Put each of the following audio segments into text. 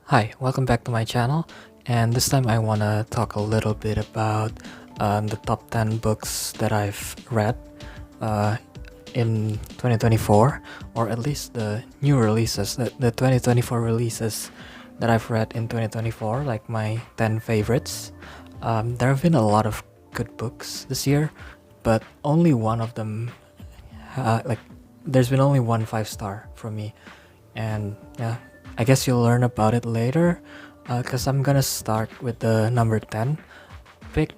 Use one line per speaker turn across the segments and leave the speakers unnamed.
Hi, welcome back to my channel, and this time I want to talk a little bit about the top 10 books that I've read uh, in 2024, or at least the new releases, the 2024 releases that I've read in 2024, like my 10 favorites. There have been a lot of good books this year, but only one of them, like, there's been only one 5-star for me, and yeah, I guess you'll learn about it later, because I'm gonna start with the number 10 pick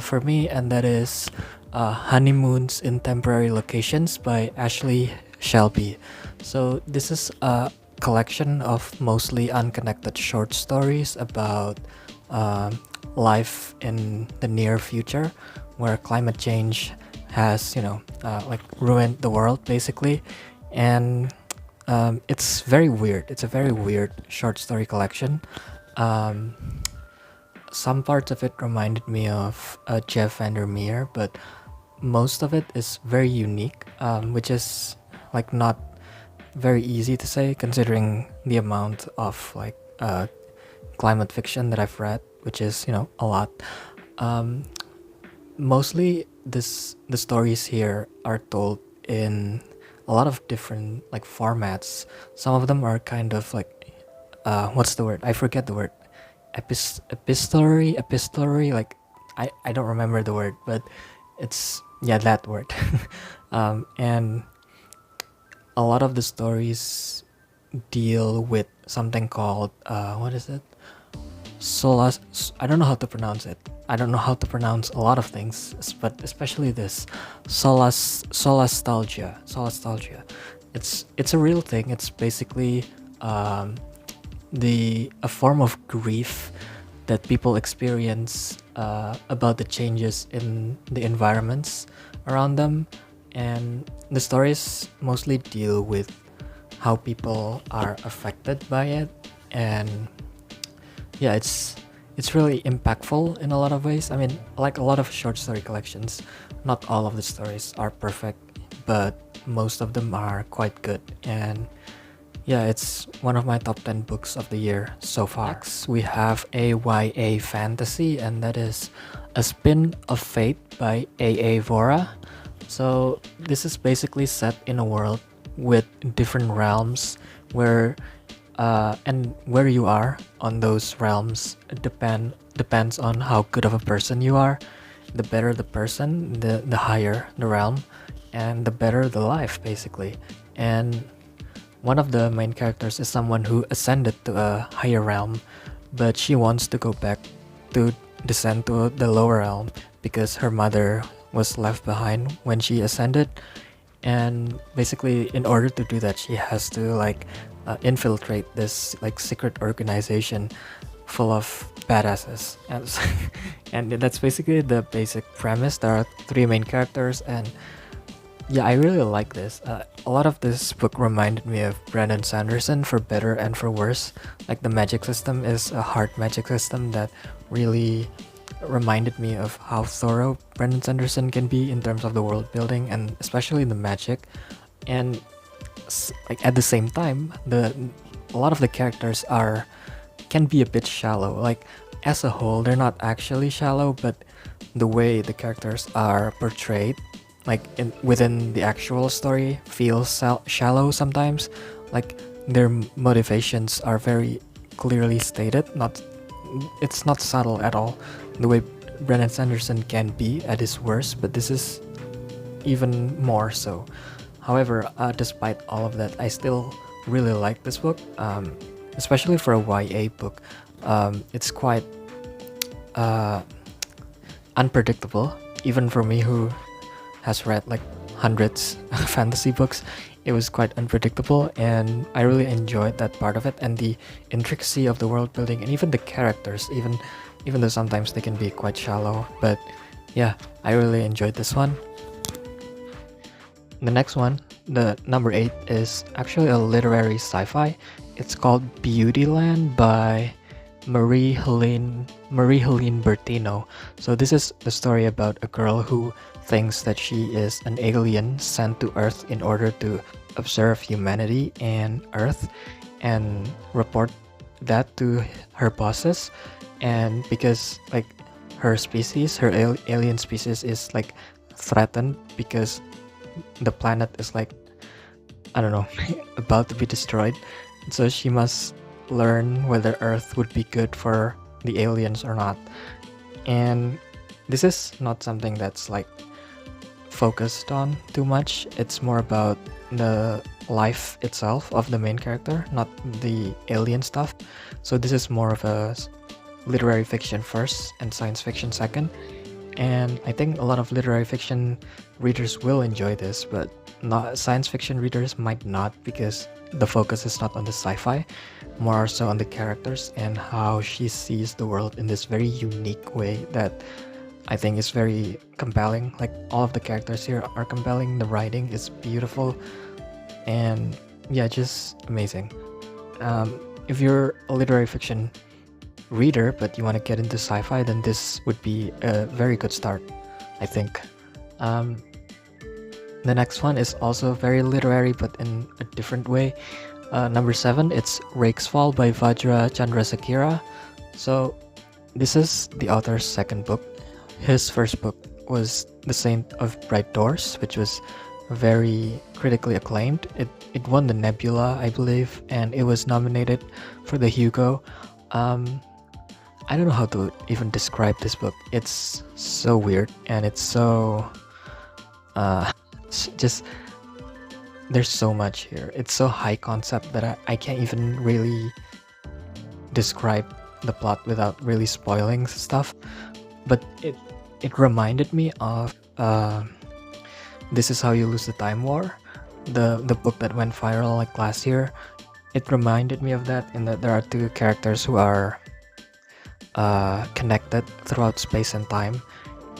for me, and that is Honeymoons in Temporary Locations by Ashley Shelby. So this is a collection of mostly unconnected short stories about life in the near future, where climate change has, like ruined the world basically, and it's very weird. It's a very weird short story collection. Um, some parts of it reminded me of Jeff Vandermeer, but most of it is very unique, which is like not very easy to say considering the amount of like climate fiction that I've read, which is a lot. Um, Mostly the stories here are told in a lot of different like formats. Some of them are kind of like what's the word? I forget the word. Epistolary, like I don't remember the word, but it's that word. And a lot of the stories deal with something called what is it? Solas. I don't know how to pronounce it. I don't know how to pronounce a lot of things, but especially this solastalgia. It's a real thing. It's basically a form of grief that people experience about the changes in the environments around them, and the stories mostly deal with how people are affected by it. And yeah, it's really impactful in a lot of ways. I mean, like a lot of short story collections, not all of the stories are perfect, but most of them are quite good. And yeah, it's one of my top 10 books of the year so far. Next, we have a YA fantasy, and that is A Spin of Fate by A. Vora. So this is basically set in a world with different realms where and where you are on those realms depends on how good of a person you are. The better the person, the higher the realm, and the better the life basically. And one of the main characters is someone who ascended to a higher realm, but she wants to go back to descend to the lower realm because her mother was left behind when she ascended. And basically, in order to do that, she has to like infiltrate this like secret organization full of badasses, and that's basically the basic premise. There are three main characters, and yeah, I really like this. A lot of this book reminded me of Brandon Sanderson, for better and for worse. Like the magic system is a hard magic system that really reminded me of how thorough Brandon Sanderson can be in terms of the world building and especially the magic. And like at the same time, a lot of the characters can be a bit shallow. Like as a whole, they're not actually shallow, but the way the characters are portrayed like within the actual story feels shallow sometimes. Like their motivations are very clearly stated, it's not subtle at all, the way Brandon Sanderson can be at his worst, but this is even more so. However, despite all of that, I still really like this book, especially for a YA book. It's quite unpredictable, even for me who has read like hundreds of fantasy books. It was quite unpredictable, and I really enjoyed that part of it, and the intricacy of the world building, and even the characters, even though sometimes they can be quite shallow. But yeah, I really enjoyed this one. The next one, the number 8, is actually a literary sci-fi. It's called Beautyland by Marie-Helene Bertino. So this is the story about a girl who thinks that she is an alien sent to Earth in order to observe humanity and Earth and report that to her bosses, and because like her species, her alien species is like threatened because the planet is like, I don't know, about to be destroyed. So she must learn whether Earth would be good for the aliens or not. And this is not something that's like focused on too much. It's more about the life itself of the main character, not the alien stuff. So this is more of a literary fiction first and science fiction second. And I think a lot of literary fiction readers will enjoy this, but not science fiction readers might not, because the focus is not on the sci-fi, more so on the characters and how she sees the world in this very unique way that I think is very compelling. Like all of the characters here are compelling. The writing is beautiful, and yeah, just amazing. If you're a literary fiction reader but you want to get into sci-fi, then this would be a very good start, I think. Um, the next one is also very literary but in a different way. Number 7, it's Rakesfall by Vajra Chandrasekera. So this is the author's second book. His first book was The Saint of Bright Doors, which was very critically acclaimed. It won the Nebula, I believe, and it was nominated for the Hugo. I don't know how to even describe this book. It's so weird, and it's so just there's so much here. It's so high concept that I can't even really describe the plot without really spoiling stuff. But it reminded me of This Is How You Lose the Time War, the book that went viral like last year. It reminded me of that, in that there are two characters who are connected throughout space and time,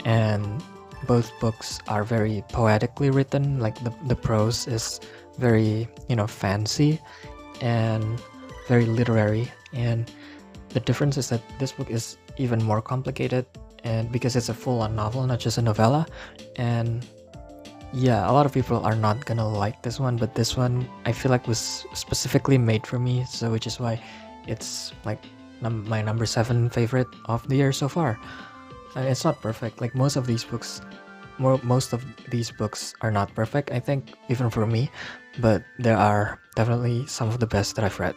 and both books are very poetically written. Like the prose is very, fancy and very literary, and the difference is that this book is even more complicated, and because it's a full-on novel, not just a novella. And yeah, a lot of people are not gonna like this one, but this one I feel like was specifically made for me, so which is why it's like my number 7 favorite of the year so far. It's not perfect. Like most of these books, most of these books are not perfect, I think, even for me, but there are definitely some of the best that I've read.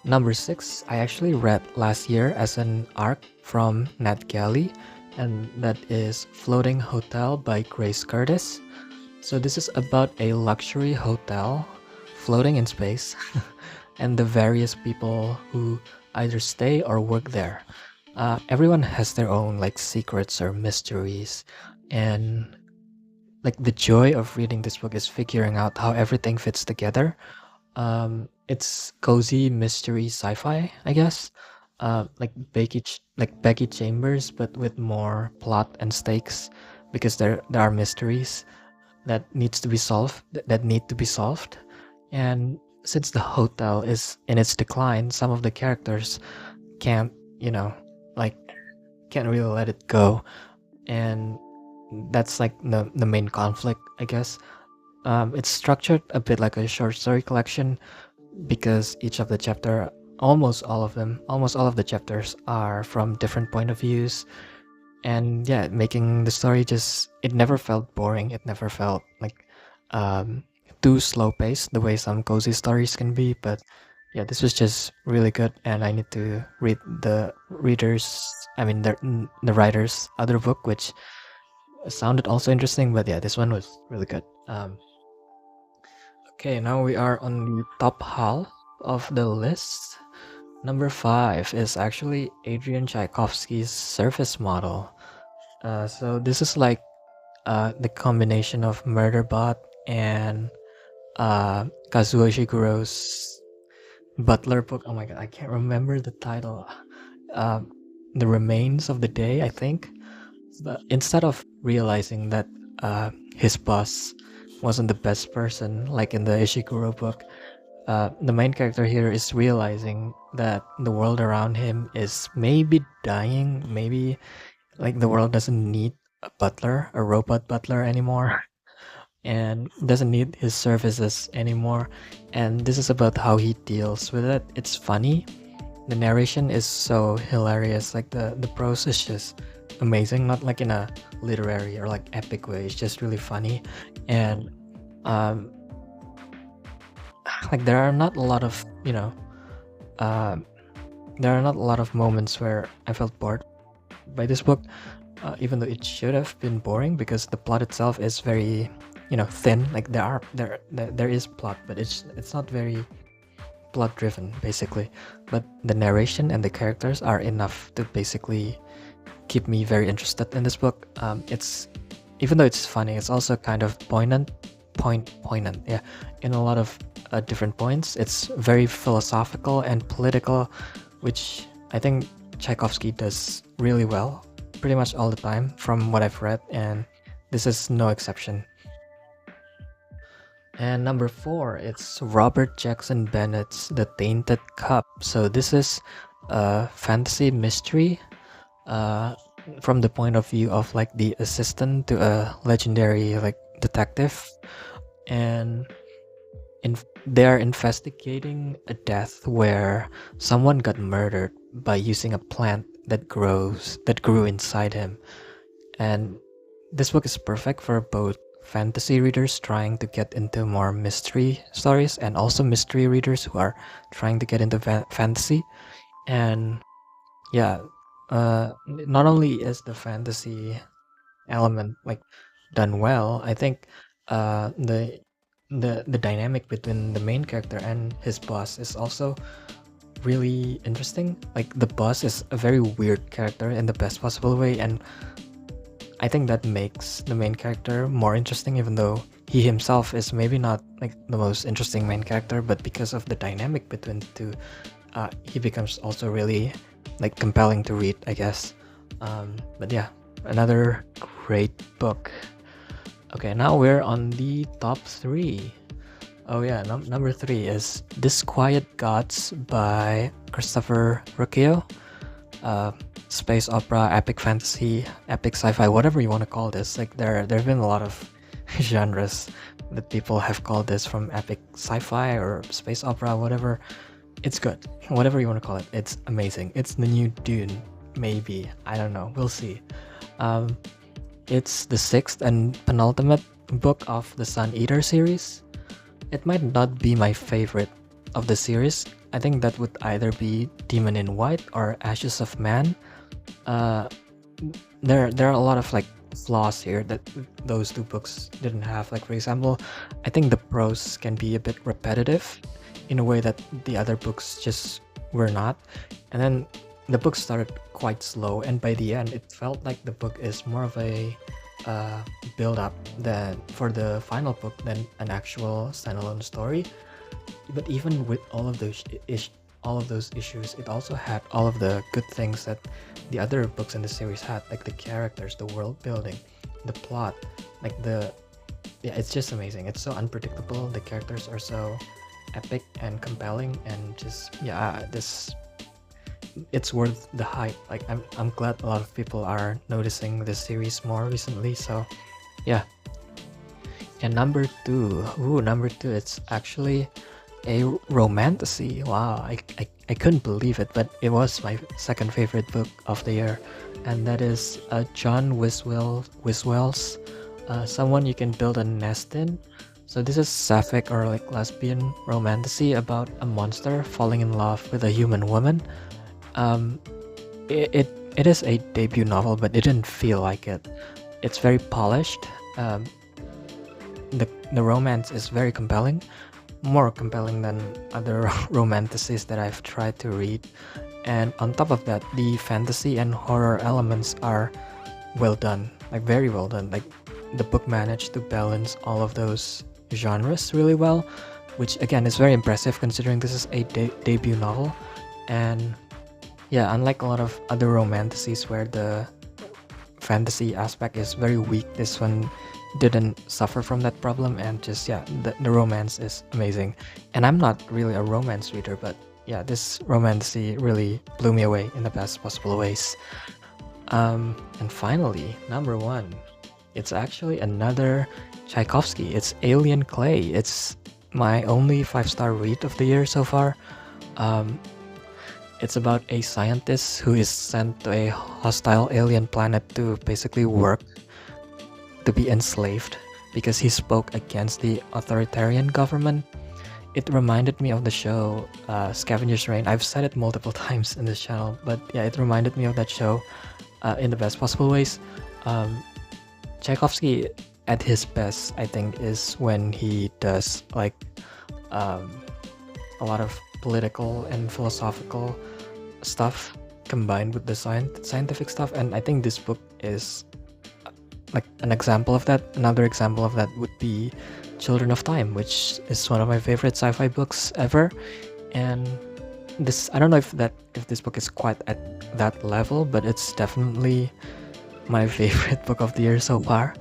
Number 6, I actually read last year as an arc from Nat Galley, and that is Floating Hotel by Grace Curtis. So this is about a luxury hotel floating in space and the various people who either stay or work there. Everyone has their own like secrets or mysteries, and like the joy of reading this book is figuring out how everything fits together. It's cozy mystery sci-fi, I guess. Like Becky Chambers, but with more plot and stakes, because there are mysteries that need to be solved. And since the hotel is in its decline, some of the characters can't, like can't really let it go, and that's like the main conflict, I guess. It's structured a bit like a short story collection, because each of the chapter, almost all of the chapters are from different point of views, and yeah, making the story just, it never felt boring. It never felt like um, too slow paced the way some cozy stories can be. But yeah, this was just really good, and I need to read the writer's other book, which sounded also interesting. But yeah, this one was really good. Okay, now we are on the top half of the list. Number 5 is actually Adrian Tchaikovsky's Surface Model. So this is like the combination of Murderbot and Kazuo Ishiguro's Butler book. Oh my god, I can't remember the title. Uh, the Remains of the Day, I think. But instead of realizing that his boss wasn't the best person, like in the Ishiguro book, the main character here is realizing that the world around him is maybe dying. Maybe like the world doesn't need a robot butler anymore. and doesn't need his services anymore. And this is about how he deals with it. It's funny. The narration is so hilarious. Like the prose is just amazing, not like in a literary or like epic way. It's just really funny. And um like there are not a lot of, um there are not a lot of moments where I felt bored by this book, even though it should have been boring because the plot itself is very, thin. Like there is plot, but it's not very plot driven basically. But the narration and the characters are enough to basically keep me very interested in this book. It's even though it's funny, it's also kind of poignant, yeah, in a lot of different points. It's very philosophical and political, which I think Tchaikovsky does really well pretty much all the time from what I've read, and this is no exception. And number 4, it's Robert Jackson Bennett's The Tainted Cup. So this is a fantasy mystery from the point of view of like the assistant to a legendary like detective, and they're investigating a death where someone got murdered by using a plant that grew inside him. And this book is perfect for both fantasy readers trying to get into more mystery stories and also mystery readers who are trying to get into fantasy. And yeah, not only is the fantasy element like done well, I think the dynamic between the main character and his boss is also really interesting. Like the boss is a very weird character in the best possible way, and I think that makes the main character more interesting, even though he himself is maybe not like the most interesting main character. But because of the dynamic between the two, he becomes also really like compelling to read, I guess. But yeah, another great book. Okay, now we're on the top 3. Oh yeah, number 3 is Disquiet Gods by Christopher Ruocchio. Space opera, epic fantasy, epic sci-fi, whatever you want to call this. Like there have been a lot of genres that people have called this, from epic sci-fi or space opera, whatever. It's good. Whatever you want to call it, it's amazing. It's the new Dune, maybe. I don't know. We'll see. It's the 6th and penultimate book of the Sun Eater series. It might not be my favorite of the series. I think that would either be Demon in White or Ashes of Man. There are a lot of like flaws here that those two books didn't have. Like for example, I think the prose can be a bit repetitive in a way that the other books just were not. And then the book started quite slow, and by the end it felt like the book is more of a build up than for the final book than an actual standalone story. But even with all of those issues, it also had all of the good things that the other books in the series had, like the characters, the world building, the plot, like it's just amazing. It's so unpredictable. The characters are so epic and compelling, and just it's worth the hype. Like I'm glad a lot of people are noticing this series more recently. So yeah. And number 2, it's actually a romantasy. Wow, I couldn't believe it, but it was my second favorite book of the year, and that is John Wiswell's Someone You Can Build a Nest In. So this is sapphic or like lesbian romantasy about a monster falling in love with a human woman. It is a debut novel, but it didn't feel like it. It's very polished. The romance is very compelling, more compelling than other romantasies that I've tried to read. And on top of that, the fantasy and horror elements are well done, like very well done. Like the book managed to balance all of those genres really well, which again is very impressive considering this is a debut novel. And yeah, unlike a lot of other romantasies where the fantasy aspect is very weak, this one didn't suffer from that problem, and just the romance is amazing. And I'm not really a romance reader, but yeah, this romantasy really blew me away in the best possible ways. And finally, number 1, it's actually another Tchaikovsky. It's Alien Clay. It's my only 5-star read of the year so far. It's about a scientist who is sent to a hostile alien planet to basically work to be enslaved because he spoke against the authoritarian government. It reminded me of the show Scavenger's Reign. I've said it multiple times in this channel, but yeah, it reminded me of that show in the best possible ways. Tchaikovsky at his best, I think, is when he does like a lot of political and philosophical stuff combined with the scientific stuff, and I think this book is like an example of that. Another example of that would be Children of Time, which is one of my favorite sci-fi books ever. And this, I don't know if this book is quite at that level, but it's definitely my favorite book of the year so far.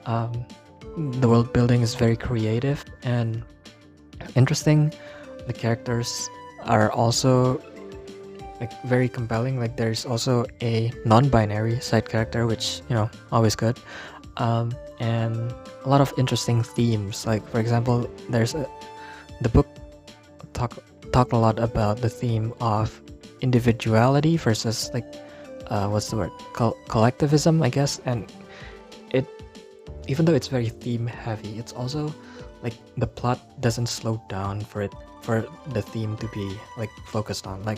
The world building is very creative and interesting. The characters are also like very compelling. Like there's also a non-binary side character, which, you know, always good. And a lot of interesting themes. Like for example, the book talk a lot about the theme of individuality versus like what's the word, collectivism, I guess. And it, even though it's very theme heavy, it's also like the plot doesn't slow down for the theme to be like focused on. Like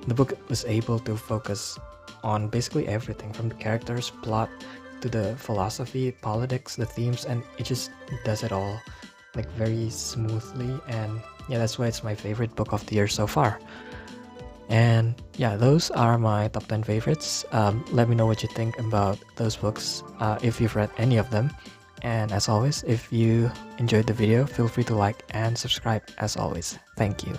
the book was able to focus on basically everything from the characters, plot, to the philosophy, politics, the themes, and it just does it all like very smoothly. And yeah, that's why it's my favorite book of the year so far. And yeah, those are my top 10 favorites. Let me know what you think about those books, if you've read any of them. And as always, if you enjoyed the video, feel free to like and subscribe as always. Thank you.